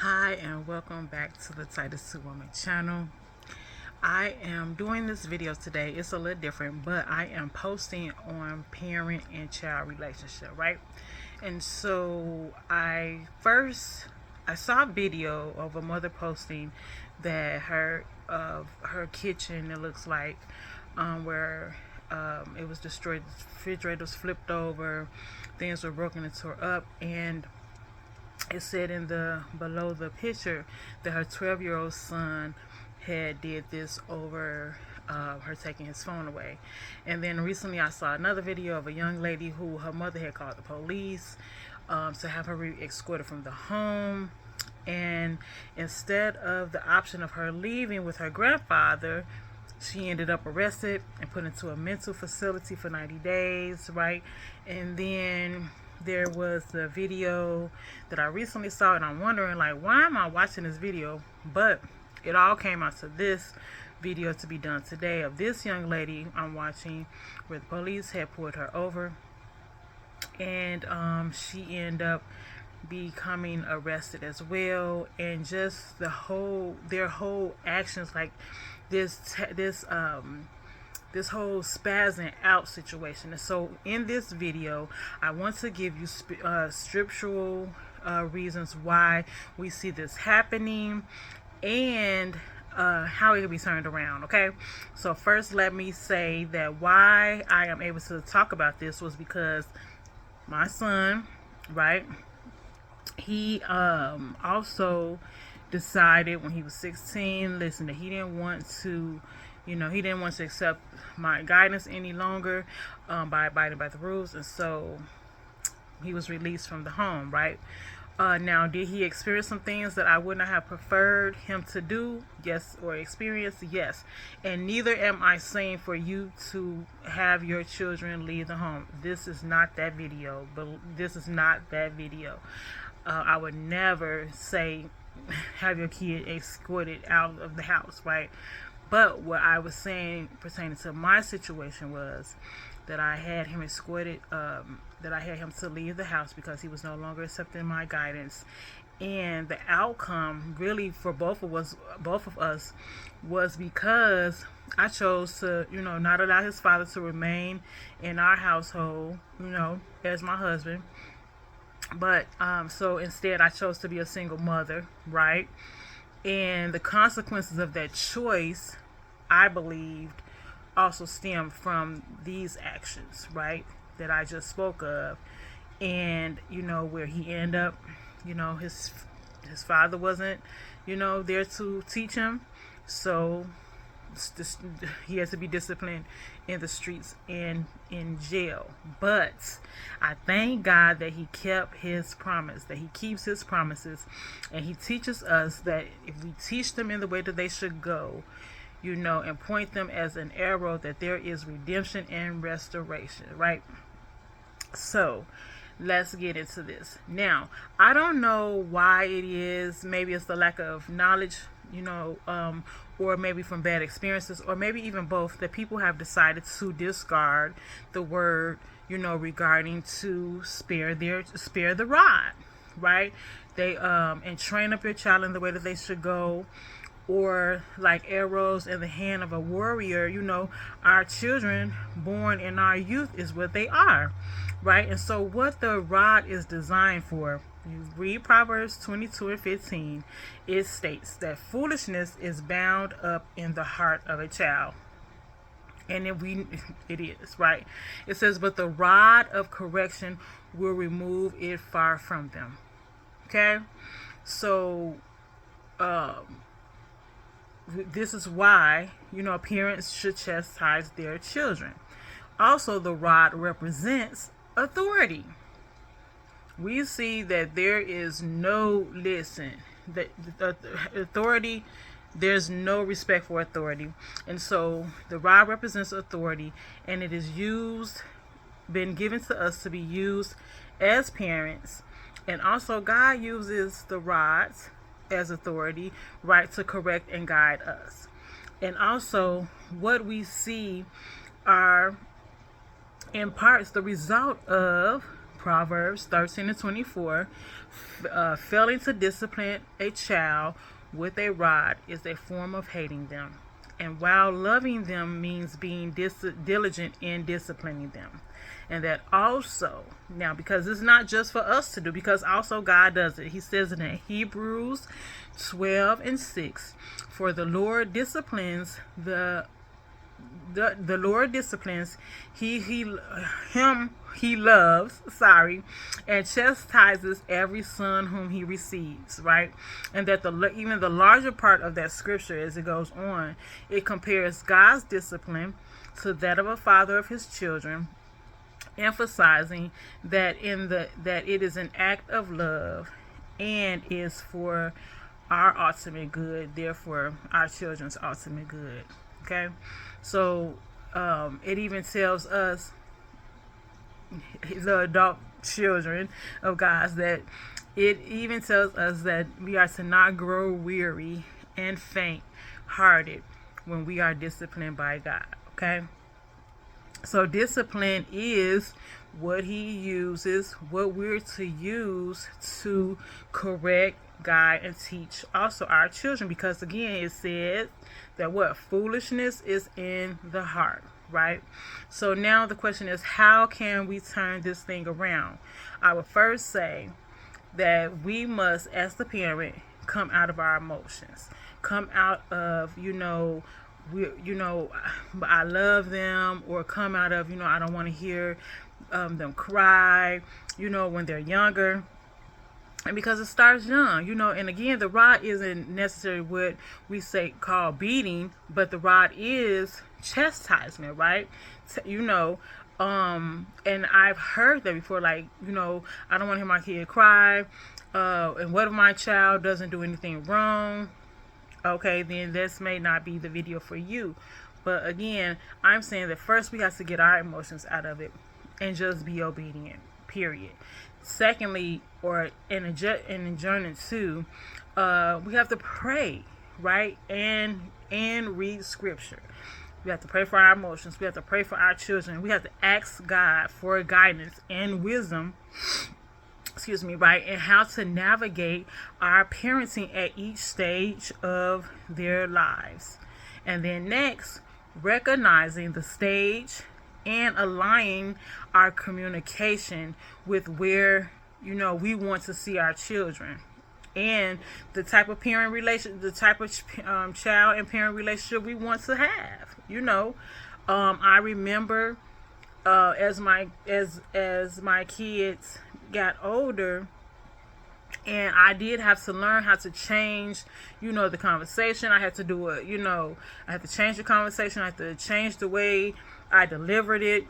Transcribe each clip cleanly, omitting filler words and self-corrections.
Hi and welcome back to the Titus 2 Woman channel. I am doing this video today. It's a little different, but I am posting on parent and child relationship, right? And so I saw a video of a mother posting that her kitchen, it looks like, where it was destroyed. The refrigerator was flipped over, things were broken and tore up, and it said in the below the picture that her 12-year-old son had did this over her taking his phone away. And then recently I saw another video of a young lady who her mother had called the police to have her escorted from the home, and instead of the option of her leaving with her grandfather, she ended up arrested and put into a mental facility for 90 days, right? And then there was the video that I recently saw, and I'm wondering, like, why am I watching this video? But it all came out to this video to be done today of this young lady I'm watching, where the police had pulled her over, and she ended up becoming arrested as well. And just their whole actions, like this whole spazzing out situation. And so in this video, I want to give you scriptural reasons why we see this happening, and how it can be turned around. Okay, so first let me say that why I am able to talk about this was because my son, right, he also decided when he was 16, listen, that he didn't want to accept my guidance any longer by abiding by the rules, and so he was released from the home, right? Now, did he experience some things that I would not have preferred him to do? Yes. Or experience? Yes. And neither am I saying for you to have your children leave the home. This is not that video. But this is not that video. I would never say have your kid escorted out of the house, right? But what I was saying pertaining to my situation was that I had him escorted, that I had him to leave the house because he was no longer accepting my guidance. And the outcome really for both of us was because I chose to, not allow his father to remain in our household, as my husband. But so instead I chose to be a single mother, right? And the consequences of that choice, I believed, also stemmed from these actions, right, that I just spoke of. And where he ended up, his father wasn't there to teach him, so he has to be disciplined in the streets and in jail. But I thank God that he kept his promise, that he keeps his promises, and he teaches us that if we teach them in the way that they should go, and point them as an arrow, that there is redemption and restoration, right? So let's get into this. Now, I don't know why it is. Maybe it's the lack of knowledge, or maybe from bad experiences, or maybe even both, that people have decided to discard the word, regarding to spare the rod, right? They and train up your child in the way that they should go, or like arrows in the hand of a warrior. Our children born in our youth is what they are, right? And so what the rod is designed for, you read Proverbs 22:15, it states that foolishness is bound up in the heart of a child. And it is, right? It says, but the rod of correction will remove it far from them. Okay? So this is why, parents should chastise their children. Also, the rod represents authority. We see that there is no authority, there's no respect for authority. And so the rod represents authority, and it is been given to us to be used as parents. And also God uses the rods as authority, right, to correct and guide us. And also what we see are in parts the result of Proverbs 13:24, failing to discipline a child with a rod is a form of hating them. And while loving them means being diligent in disciplining them. And that also, now because it's not just for us to do, because also God does it. He says it in Hebrews 12:6, for the Lord disciplines the Lord disciplines him he loves, and chastises every son whom he receives, right? And that even the larger part of that scripture, as it goes on, it compares God's discipline to that of a father of his children, emphasizing that that it is an act of love and is for our ultimate good, therefore our children's ultimate good. Okay, so it even tells us, the adult children of God, that it even tells us that we are to not grow weary and faint hearted when we are disciplined by God. Okay, so discipline is what he uses, what we're to use to correct, guide, and teach also our children, because again it says that what foolishness is in the heart, right? So now the question is, how can we turn this thing around? I would first say that we must, as the parent, come out of our emotions, come out of I love them, or come out of I don't want to hear them cry when they're younger. And because it starts young, and again, the rod isn't necessarily what we say call beating, but the rod is chastisement, right? And I've heard that before, like, I don't want to hear my kid cry, and what if my child doesn't do anything wrong? Okay, then this may not be the video for you. But again, I'm saying that first we have to get our emotions out of it and just be obedient, period. Secondly, or in adjournment too, we have to pray, right? And read scripture. We have to pray for our emotions. We have to pray for our children. We have to ask God for guidance and wisdom, right? And how to navigate our parenting at each stage of their lives. And then next, recognizing the stage and aligning our communication with where we want to see our children, and the type of child and parent relationship we want to have. I remember as my kids got older, and I did have to learn how to change, the conversation. I had to do it, I had to change the conversation. I had to change the way I delivered it.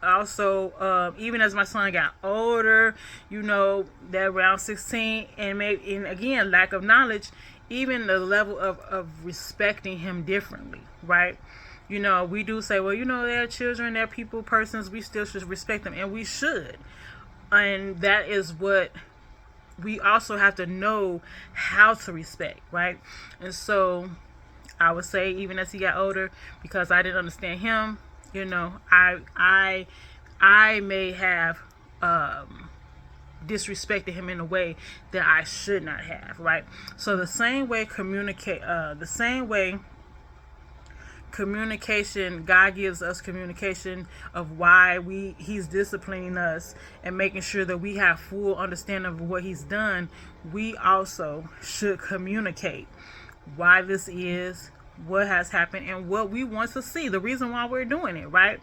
Also, even as my son got older, that around 16, and again, lack of knowledge, even the level of respecting him differently, right? We do say, well, they're children, they're people, persons, we still should respect them, and we should. And that is what we also have to know how to respect, right? And so I would say, even as he got older, because I didn't understand him, I may have disrespected him in a way that I should not have, right? So the same way communication, God gives us communication of why he's disciplining us and making sure that we have full understanding of what he's done. We also should communicate why this is, what has happened, and what we want to see, the reason why we're doing it, right?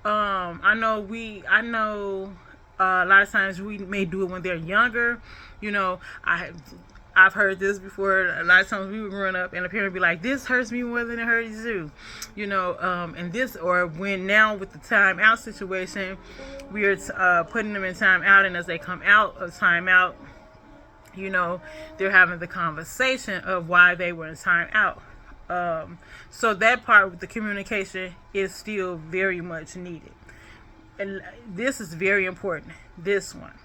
I know a lot of times we may do it when they're younger. I've heard this before. A lot of times we were growing up and a parent would be like, this hurts me more than it hurts you. And this, or when now with the time out situation, we are putting them in time out, and as they come out of time out, they're having the conversation of why they were in time out. So that part with the communication is still very much needed. And this is very important. This one.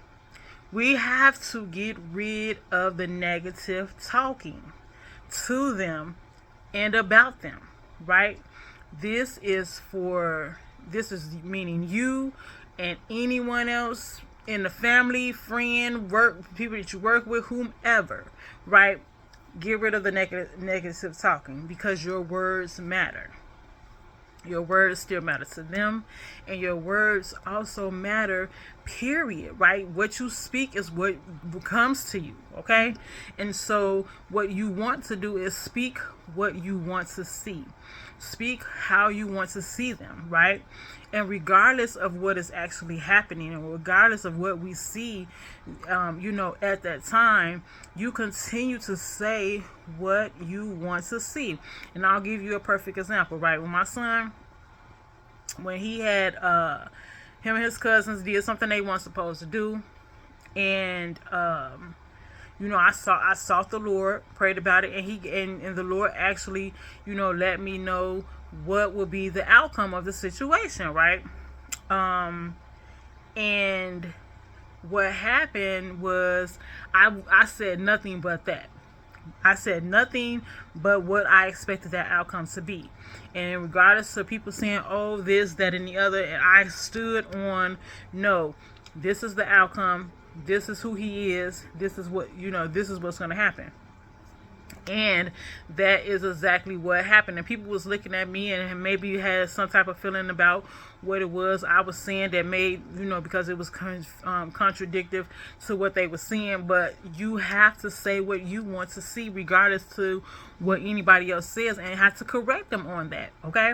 We have to get rid of the negative talking to them and about them, right? This is meaning you and anyone else in the family, friend, work, people that you work with, whomever, right? Get rid of the negative talking, because your words matter. Your words still matter to them, and your words also matter, period, right? What you speak is what comes to you, okay? And so what you want to do is speak what you want to see. Speak how you want to see them, right? And regardless of what is actually happening, and regardless of what we see, at that time, you continue to say what you want to see. And I'll give you a perfect example, right? When my son, when he had him and his cousins did something they weren't supposed to do, and I sought the Lord, prayed about it, and the Lord actually, let me know what would be the outcome of the situation, right? And what happened was I said nothing but that. I said nothing but what I expected that outcome to be. And regardless of people saying, oh, this, that, and the other, and I stood on, no, this is the outcome. This is who he is. This is what, this is what's going to happen. And that is exactly what happened. And people was looking at me and maybe had some type of feeling about what it was I was saying that made, because it was contradictive to what they were saying. But you have to say what you want to see, regardless to what anybody else says, and have to correct them on that, okay?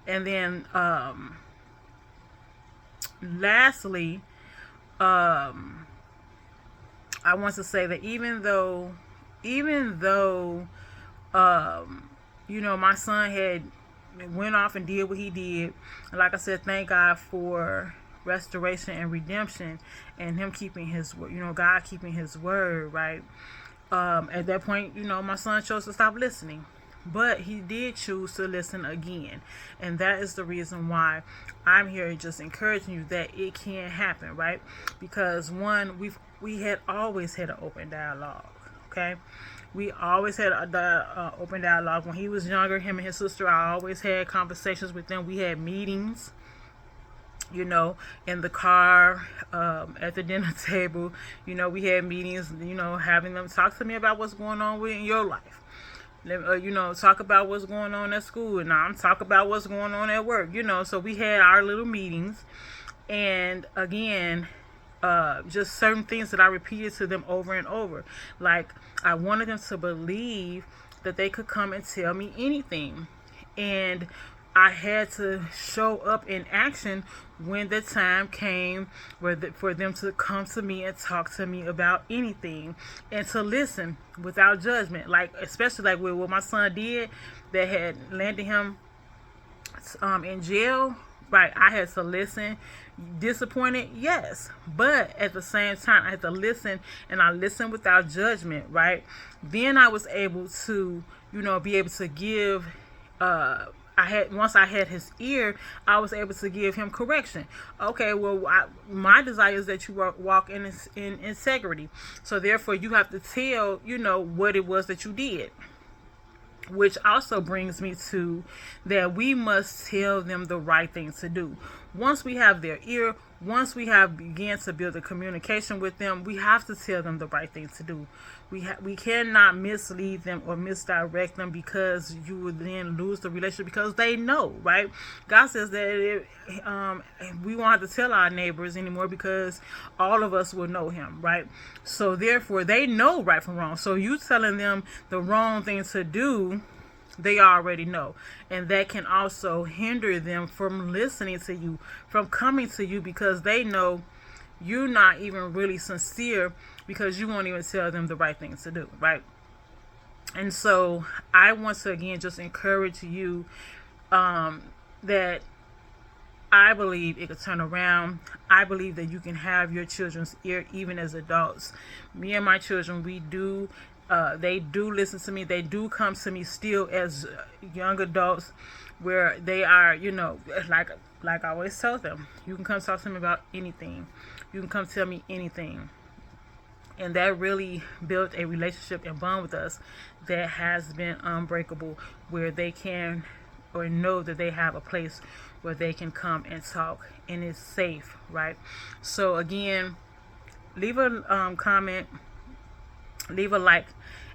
And then lastly, I want to say that even though my son had went off and did what he did, and like I said, thank God for restoration and redemption, and him keeping his word, God keeping his word, right? At that point, my son chose to stop listening, but he did choose to listen again. And that is the reason why I'm here just encouraging you that it can happen, right? Because one, we had always had an open dialogue, okay? We always had a open dialogue. When he was younger, him and his sister, I always had conversations with them. We had meetings, in the car, at the dinner table. We had meetings, having them talk to me about what's going on in your life. Talk about what's going on at school, and I'm talk about what's going on at work. So we had our little meetings, and again, just certain things that I repeated to them over and over. Like, I wanted them to believe that they could come and tell me anything, and I had to show up in action when the time came for them to come to me and talk to me about anything, and to listen without judgment. Like, especially like with what my son did that had landed him in jail, right? I had to listen. Disappointed, yes, but at the same time I had to listen, and I listened without judgment, right? Then I was able to be able to give once I had his ear, I was able to give him correction. Okay, well, my desire is that you walk in integrity, so therefore you have to tell what it was that you did. Which also brings me to that we must tell them the right thing to do. Once we have their ear, once we have began to build a communication with them, we have to tell them the right thing to do. We cannot mislead them or misdirect them, because you would then lose the relationship, because they know, right? God says that we won't have to tell our neighbors anymore, because all of us will know him, right? So therefore they know right from wrong. So you telling them the wrong thing to do, they already know, and that can also hinder them from listening to you, from coming to you, because they know you're not even really sincere, because you won't even tell them the right thing to do, right? And so I want to again just encourage you that I believe it could turn around. I believe that you can have your children's ear even as adults. Me and my children, they do listen to me. They do come to me still as young adults, where they are, like I always tell them, you can come talk to me about anything. You can come tell me anything. And that really built a relationship and bond with us that has been unbreakable, where they can or know that they have a place where they can come and talk, and it's safe, right? So again, leave a comment, leave a like,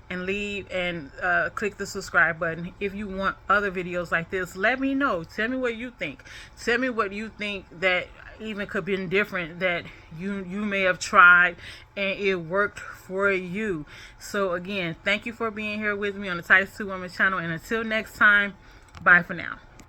and click the subscribe button. If you want other videos like this, let me know. Tell me what you think. Tell me what you think that even could be different, that you may have tried and it worked for you. So again, thank you for being here with me on the Titus 2 Woman channel, and until next time, bye for now.